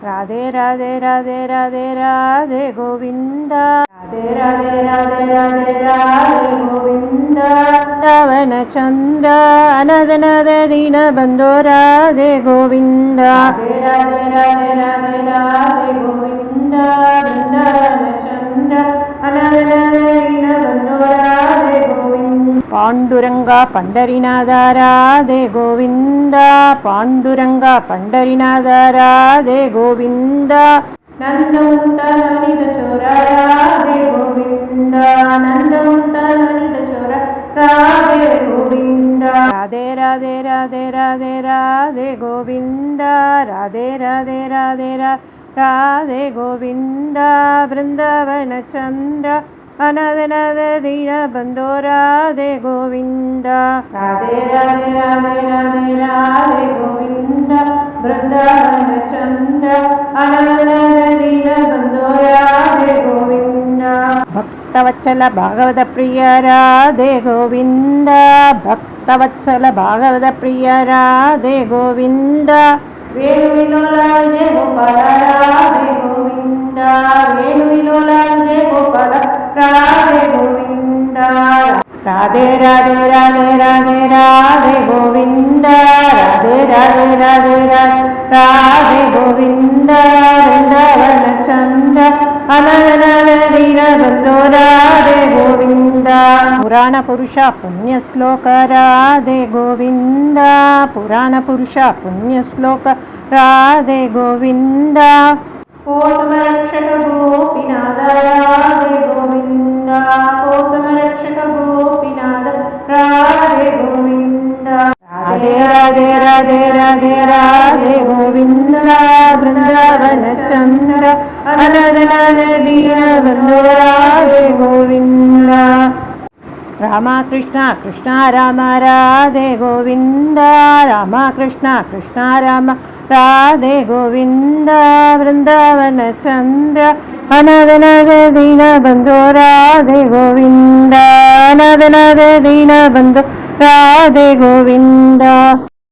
राधे राधे राधे राधे राधे गोविंद राधे राधे राधे राधे राधे गोविंद वृंदावन चंद्र अनदनद दीन बंधो राधे गोविंद राधे राधे राधे राधे राधे गोविंद वृंदावन चंद्र अनदनद दीन बंधो राधे गोविंद पांडुरंगा पंडरीनाथ राधे गोविंद पांडुरंगा पंडरीनाथ राधे गोविंद नंदमुक्त नवनीत चोर राधे गोविंद नंदमुक्त नवनीत चोर राधे गोविंद राधे राधे राधे राधे राधे गोविंद राधे राधे राधे राधे गोविंद वृंदावन चंद्र अनदनद दीन बंधो राधे गोविंद राधे राधे राधे राधे राधे गोविंद वृंदावन चंद्र अनदनद दीन बंधो राधे गोविंद भक्तवत्सल भागवत प्रिय राधे गोविंद भक्तवत्सल भागवत प्रिय राधे गोविंद वेणुविलोला विजय गोपाल राधे गोविंद वेणुविलोला विजय गोपाल राधे गोविंद राधे राधे राधे राधे राधे गोविंद राधे राधे राधे राधे गोविंद वृंदावन चंद्र अनदनद दीन बंधो राधे गोविंद पुराण पुरुष पुण्य श्लोक राधे गोविंद पुराण पुरुष पुण्य श्लोक राधे गोविंद कोसमरक्षक गोपीनाथ राधे गोविंद कोसमरक्षक गोपीनाथ राधे गोविंद राधे राधे राधे राधे राधे गोविंद वृंदावन चंद्र अनदनद दीन बंधो राधे गोविंद राम कृष्ण कृष्ण राम राधे गोविंद राम कृष्ण कृष्ण राम राधे गोविंद वृंदावन चंद्र अनदनद दीन बंधो राधे गोविंद अनदनद दीन बंधो राधे गोविंद।